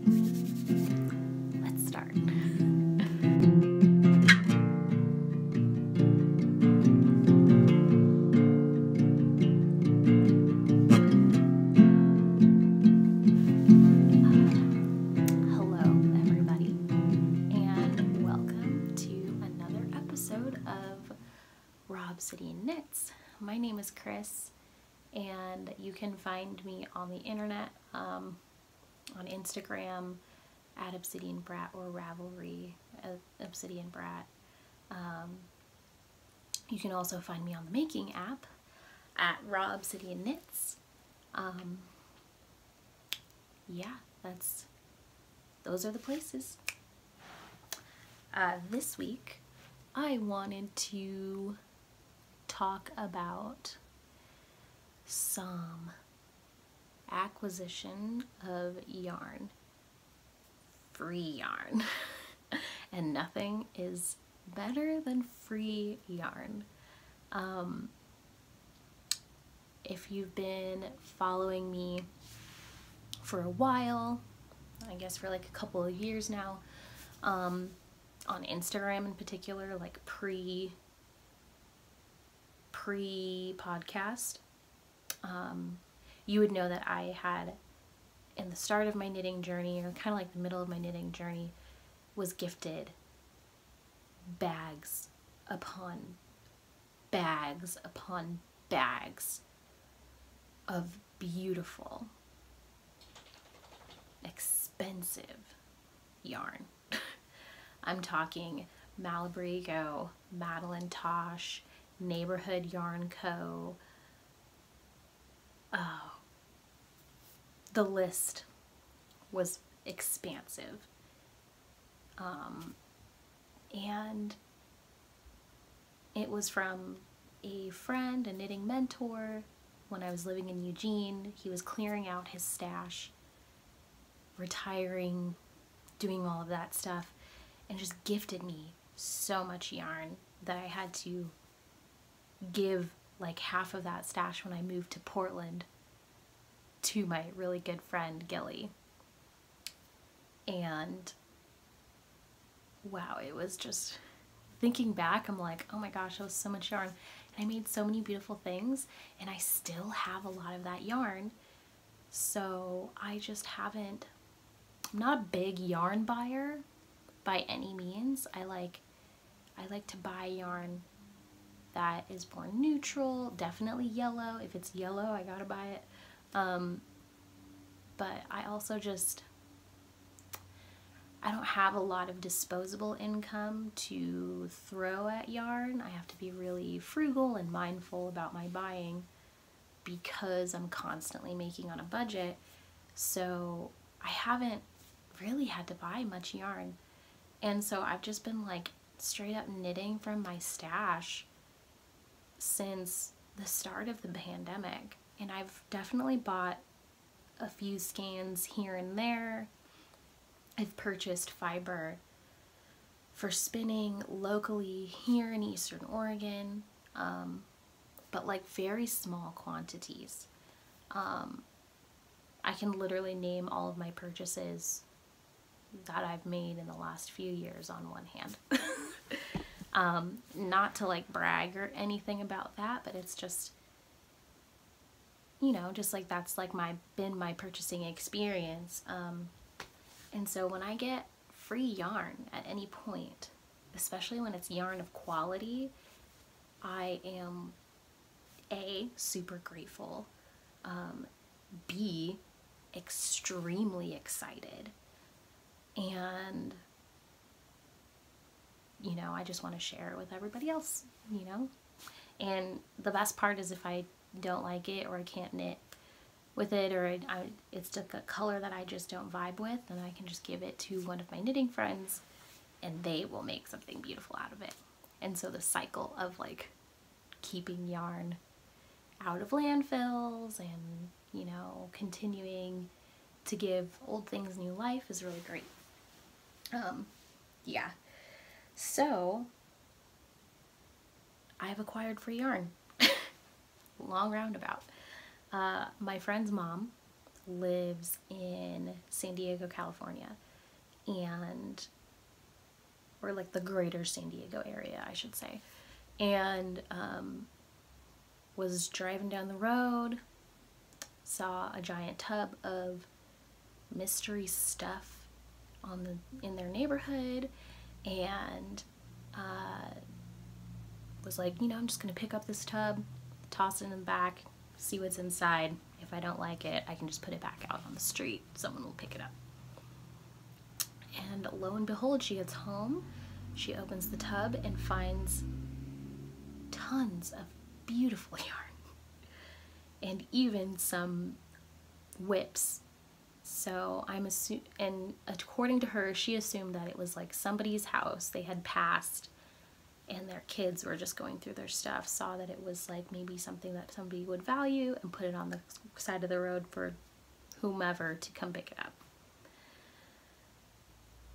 Let's start. Hello, everybody, and welcome to another episode of Obsidian Knits. My name is Chris, and you can find me on the internet, on Instagram at Obsidian Brat or Ravelry Obsidian Brat. You can also find me on the Making app at Raw Obsidian Knits. Yeah, those are the places. This week, I wanted to talk about some acquisition of yarn, free yarn, and nothing is better than free yarn. If you've been following me for a while, I guess for like a couple of years now, on Instagram in particular, like pre-podcast, you would know that I had, in the start of my knitting journey, or kind of like the middle of my knitting journey, was gifted bags upon bags upon bags of beautiful, expensive yarn. I'm talking Malabrigo, Madeline Tosh, Neighborhood Yarn Co. Oh, the list was expansive. And it was from a friend, a knitting mentor. When I was living in Eugene, he was clearing out his stash, retiring, doing all of that stuff, and just gifted me so much yarn that I had to give like half of that stash when I moved to Portland to my really good friend Gilly. And wow, it was just, thinking back, I'm like, oh my gosh, that was so much yarn. And I made so many beautiful things, and I still have a lot of that yarn. So I just haven't, I'm not a big yarn buyer by any means. I like to buy yarn that is more neutral, definitely yellow. If it's yellow, I gotta buy it. But I also just, I don't have a lot of disposable income to throw at yarn. I have to be really frugal and mindful about my buying because I'm constantly making on a budget. So I haven't really had to buy much yarn. And so I've just been like straight up knitting from my stash since the start of the pandemic. And I've definitely bought a few skeins here and there. I've purchased fiber for spinning locally here in Eastern Oregon, but like very small quantities. I can literally name all of my purchases that I've made in the last few years on one hand. Not to like brag or anything about that, but it's just, you know, just like that's like been my purchasing experience. And so when I get free yarn at any point, especially when it's yarn of quality, I am A, super grateful, B, extremely excited, and, you know, I just want to share it with everybody else, you know? And the best part is if I don't like it or I can't knit with it, or it's just a color that I just don't vibe with, then I can just give it to one of my knitting friends and they will make something beautiful out of it. And so the cycle of like keeping yarn out of landfills and, you know, continuing to give old things new life is really great. Yeah. So I've acquired free yarn. Long roundabout. My friend's mom lives in San Diego, California, or like the greater San Diego area, I should say, and was driving down the road, saw a giant tub of mystery stuff in their neighborhood, and was like, I'm just gonna pick up this tub, toss it in the back, see what's inside. If I don't like it, I can just put it back out on the street. Someone will pick it up. And lo and behold, she gets home, she opens the tub and finds tons of beautiful yarn and even some whips. So and according to her, she assumed that it was like somebody's house they had passed, and their kids were just going through their stuff, saw that it was like maybe something that somebody would value, and put it on the side of the road for whomever to come pick it up.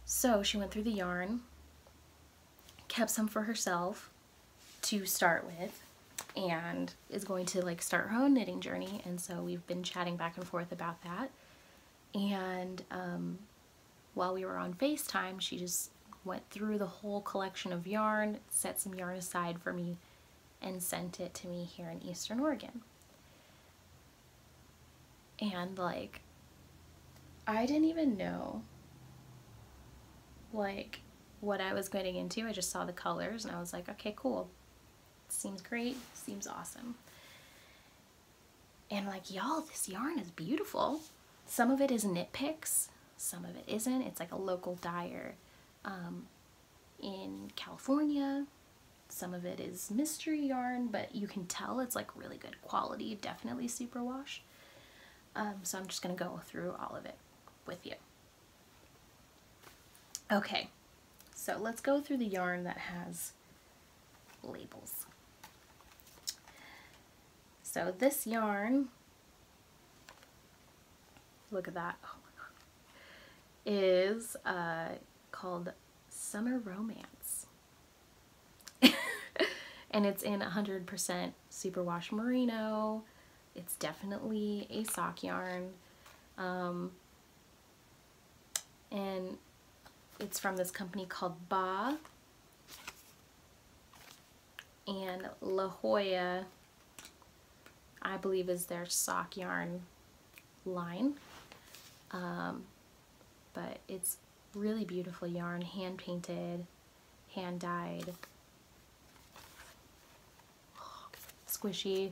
So she went through the yarn, kept some for herself to start with, and is going to like start her own knitting journey. And so we've been chatting back and forth about that. And while we were on FaceTime, she just went through the whole collection of yarn, set some yarn aside for me, and sent it to me here in Eastern Oregon. And like, I didn't even know like what I was getting into. I just saw the colors and I was like, okay, cool. Seems great, seems awesome. And like, y'all, this yarn is beautiful. Some of it is knit picks, some of it isn't. It's like a local dyer in California. Some of it is mystery yarn, but you can tell it's like really good quality, definitely superwash. So I'm just gonna go through all of it with you. Okay, so let's go through the yarn that has labels. So this yarn, look at that, oh my God, is called Summer Romance. And it's in 100% superwash merino. It's definitely a sock yarn. And it's from this company called Ba, and La Jolla, I believe, is their sock yarn line. But it's really beautiful yarn, hand painted, hand dyed, squishy.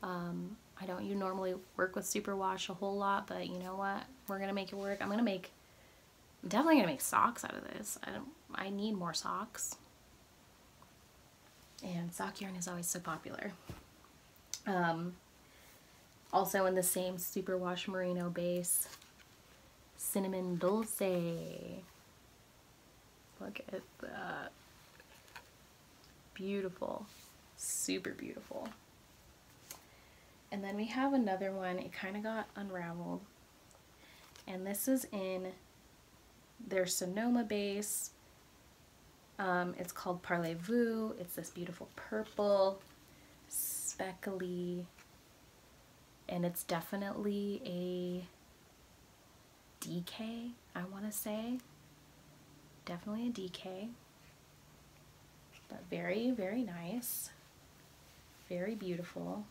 I don't normally work with superwash a whole lot, but you know what? We're gonna make it work. I'm definitely gonna make socks out of this. I need more socks. And sock yarn is always so popular. Also in the same superwash merino base, Cinnamon Dulce. Look at that. Beautiful. Super beautiful. And then we have another one. It kind of got unraveled. And this is in their Sonoma base. It's called Parlez-Vous. It's this beautiful purple, speckly, and it's definitely a DK, I want to say. Definitely a DK. But very, very nice. Very beautiful.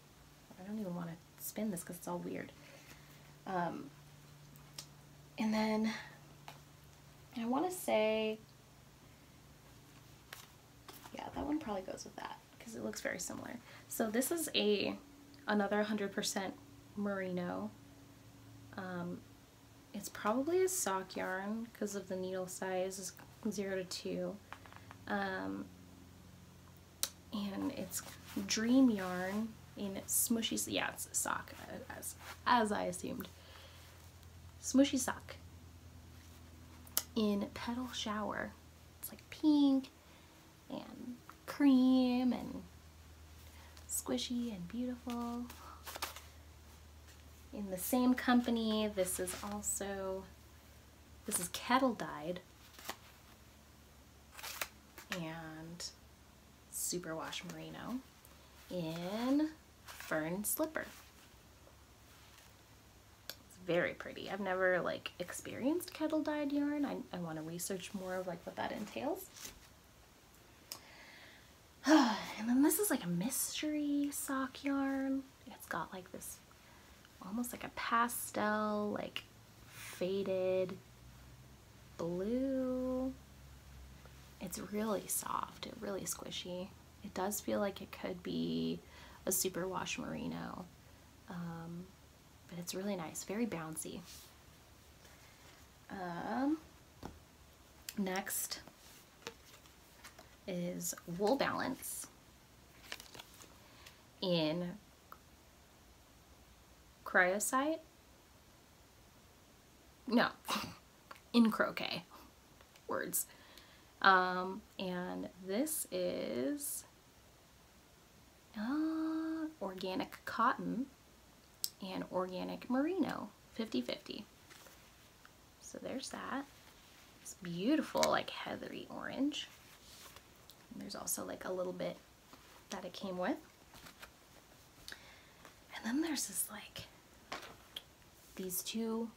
I don't even want to spin this because it's all weird. And then I want to say, yeah, that one probably goes with that because it looks very similar. So this is another 100% merino. It's probably a sock yarn because of the needle size is 0 to 2. And it's dream yarn in smushy, yeah, it's a sock, as I assumed. Smushy sock in Petal Shower. It's like pink and cream and squishy and beautiful. In the same company, this is kettle dyed and superwash merino in Fern Slipper. very pretty. I've never like experienced kettle dyed yarn. I want to research more of like what that entails. And then this is like a mystery sock yarn. It's got like this almost like a pastel, like faded blue. It's really soft, it's really squishy. It does feel like it could be a superwash merino, but it's really nice, very bouncy. Next is Wool Balance in Cryosite. No, in Croquet. Words. And this is organic cotton and organic merino, 50-50. So there's that. It's beautiful, like heathery orange. And there's also like a little bit that it came with. And then there's this like these two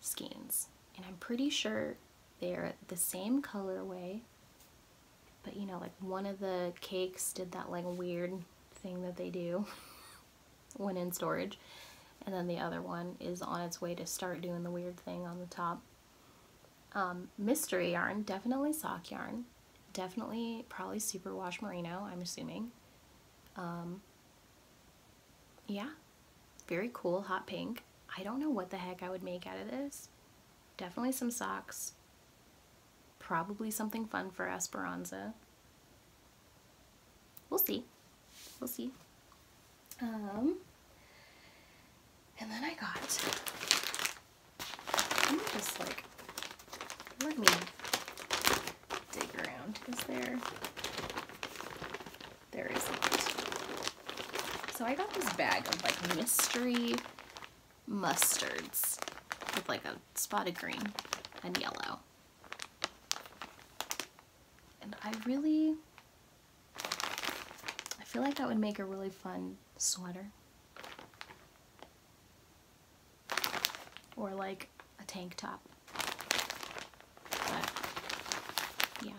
skeins, and I'm pretty sure they're the same colorway, but you know, like one of the cakes did that like weird thing that they do when in storage, and then the other one is on its way to start doing the weird thing on the top. Mystery yarn, definitely sock yarn, definitely probably superwash merino, I'm assuming. Yeah, very cool, hot pink. I don't know what the heck I would make out of this. Definitely some socks. Probably something fun for Esperanza. We'll see. We'll see. And then I got, let me just like, let me dig around because there isn't. So I got this bag of like mystery mustards with like a spotted green and yellow. And I feel like that would make a really fun sweater. Or like a tank top. But yeah,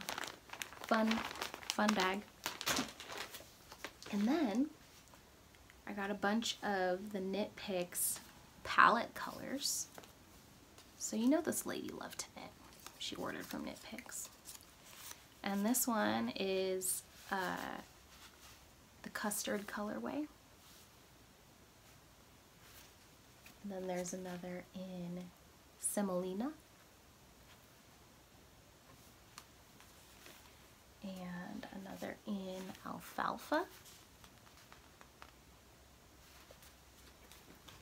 fun bag. And then I got a bunch of the Knit Picks palette colors. So you know this lady loved to knit. She ordered from Knit Picks. And this one is the custard colorway. And then there's another in Semolina. And another in Alfalfa.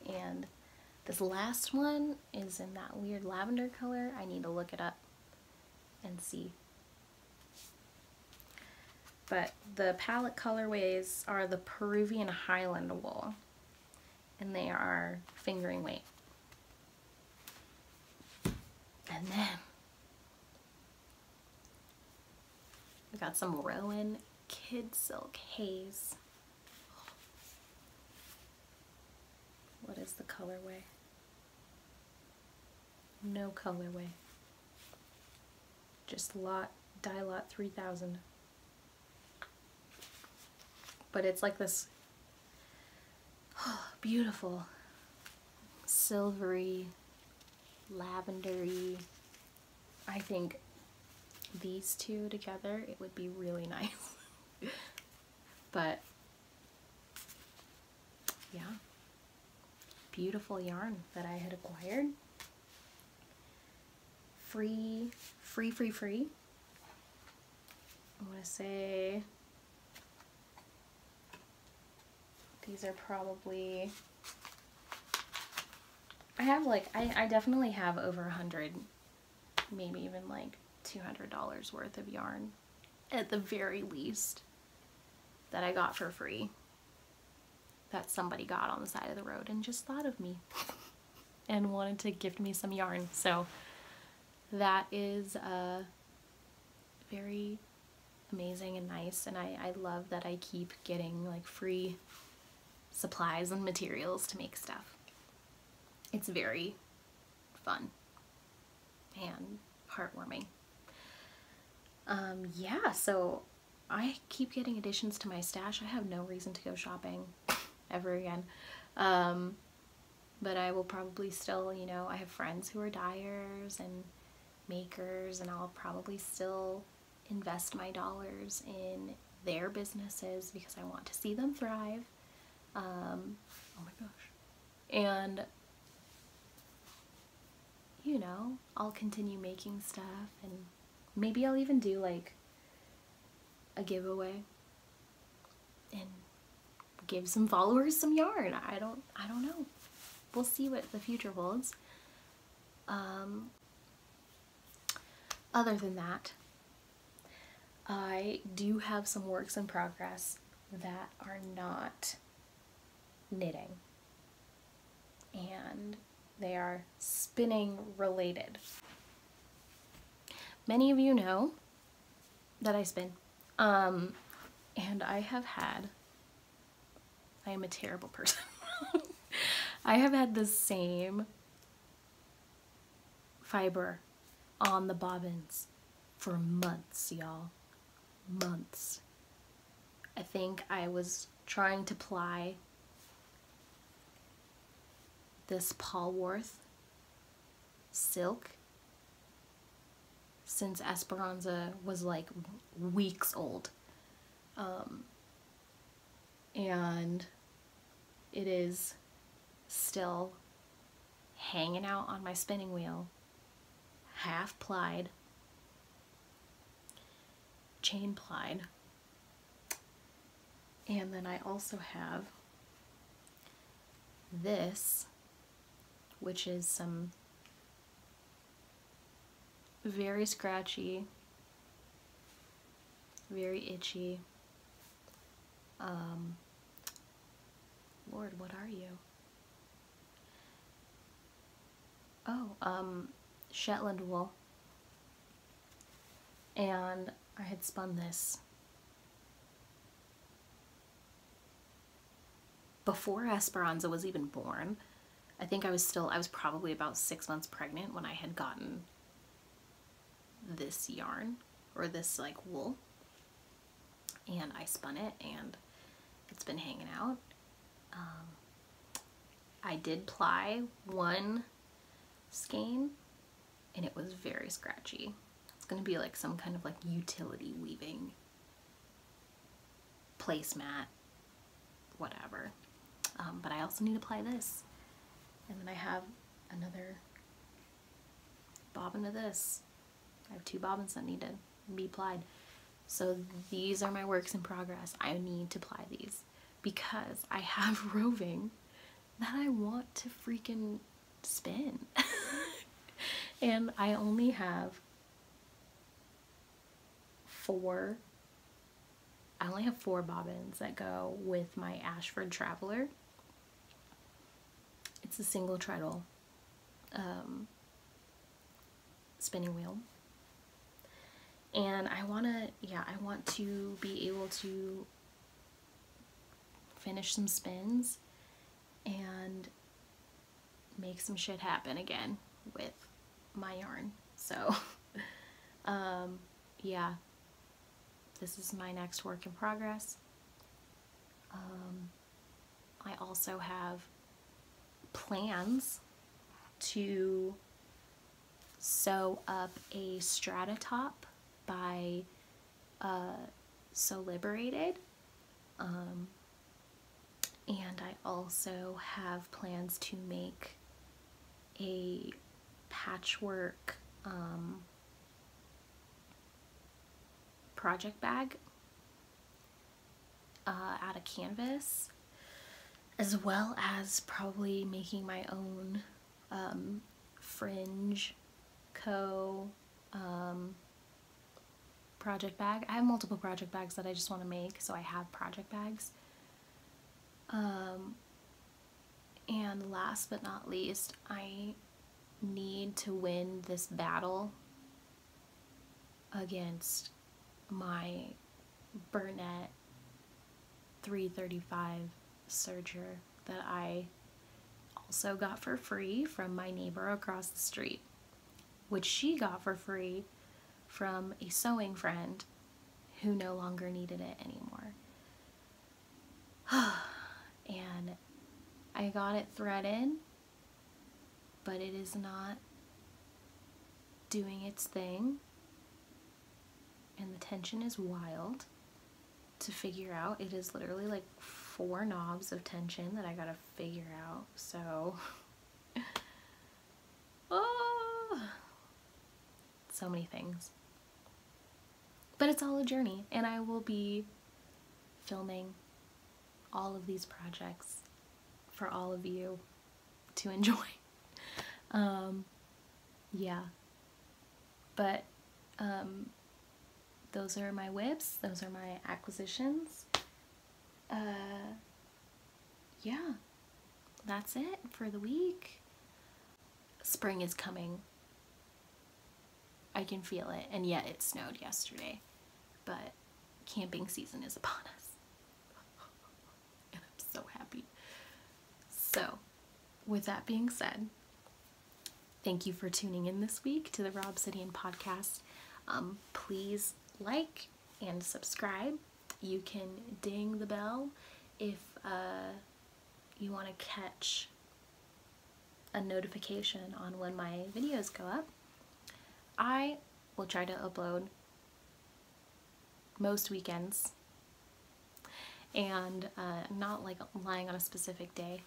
And this last one is in that weird lavender color. I need to look it up and see. But the palette colorways are the Peruvian Highland wool, and they are fingering weight. And then we got some Rowan Kid Silk Haze. What is the colorway? No colorway. Just dye lot 3000. But it's like this beautiful silvery, lavendery. I think these two together, it would be really nice. But yeah, beautiful yarn that I had acquired. Free. I want to say these are probably, I definitely have over 100, maybe even like $200 worth of yarn at the very least that I got for free, that somebody got on the side of the road and just thought of me and wanted to gift me some yarn. So that is very amazing and nice, and I love that I keep getting like free supplies and materials to make stuff. it's very fun and heartwarming. Yeah, so I keep getting additions to my stash. I have no reason to go shopping ever again. But I will probably still, you know, I have friends who are dyers and makers, and I'll probably still invest my dollars in their businesses because I want to see them thrive. Oh my gosh. And, you know, I'll continue making stuff, and maybe I'll even do like a giveaway and give some followers some yarn. I don't know. We'll see what the future holds. Other than that, I do have some works in progress that are not knitting, and they are spinning related. Many of you know that I spin, and I am a terrible person. I have had the same fiber on the bobbins for months, y'all. Months. I think I was trying to ply this Polwarth silk since Esperanza was like weeks old. And it is still hanging out on my spinning wheel, half plied, chain plied. And then I also have this, which is some very scratchy, very itchy, Lord, what are you? Oh, Shetland wool. And I had spun this before Esperanza was even born. I think I was probably about 6 months pregnant when I had gotten this yarn, or this like wool, and I spun it, and it's been hanging out. I did ply one skein, and it was very scratchy. It's gonna be like some kind of like utility weaving placemat, whatever. But I also need to ply this, and then I have another bobbin of this. I have 2 bobbins that need to be plied. So these are my works in progress. I need to ply these because I have roving that I want to freaking spin. And I only have 4 bobbins that go with my Ashford Traveler. It's a single treadle spinning wheel. And I want to be able to finish some spins and make some shit happen again with my yarn. So, yeah, this is my next work in progress. I also have plans to sew up a strata top by So Liberated, and I also have plans to make a patchwork project bag out of canvas, as well as probably making my own fringe project bag. I have multiple project bags that I just want to make, so I have project bags. And last but not least, I need to win this battle against my Burnett 335 serger that I also got for free from my neighbor across the street, which she got for free from a sewing friend who no longer needed it anymore. And I got it threaded, but it is not doing its thing, and the tension is wild to figure out. It is literally like 4 knobs of tension that I gotta figure out, so so many things. But it's all a journey, and I will be filming all of these projects for all of you to enjoy. Yeah, but those are my whips, those are my acquisitions. Yeah, that's it for the week. Spring is coming. I can feel it, and yet it snowed yesterday, but camping season is upon us. And I'm so happy. So, with that being said, thank you for tuning in this week to the Raw Obsidian podcast. Please like and subscribe. You can ding the bell if you want to catch a notification on when my videos go up. I will try to upload most weekends, and not like lying on a specific day,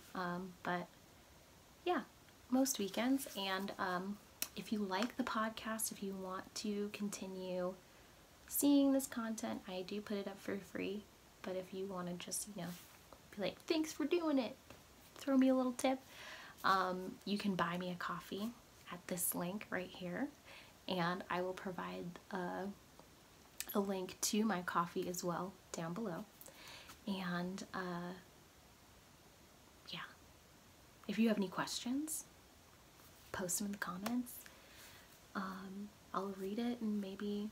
but yeah, most weekends. And if you like the podcast, if you want to continue seeing this content, I do put it up for free. But if you want to just, be like, thanks for doing it, throw me a little tip, you can buy me a coffee at this link right here, and I will provide a link to my coffee as well down below. And yeah, if you have any questions, post them in the comments. I'll read it, and maybe,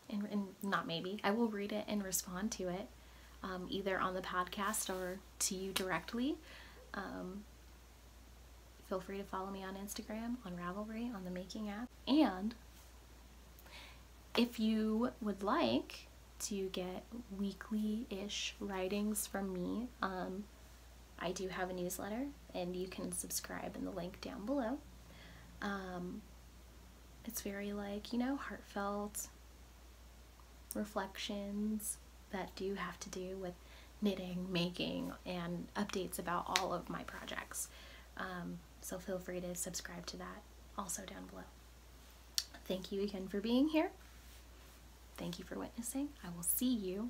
and not maybe, I will read it and respond to it, either on the podcast or to you directly. Feel free to follow me on Instagram, on Ravelry, on the Making app. And if you would like to get weekly-ish writings from me, I do have a newsletter, and you can subscribe in the link down below. It's very heartfelt reflections that do have to do with knitting, making, and updates about all of my projects. So feel free to subscribe to that also down below. Thank you again for being here. Thank you for witnessing. I will see you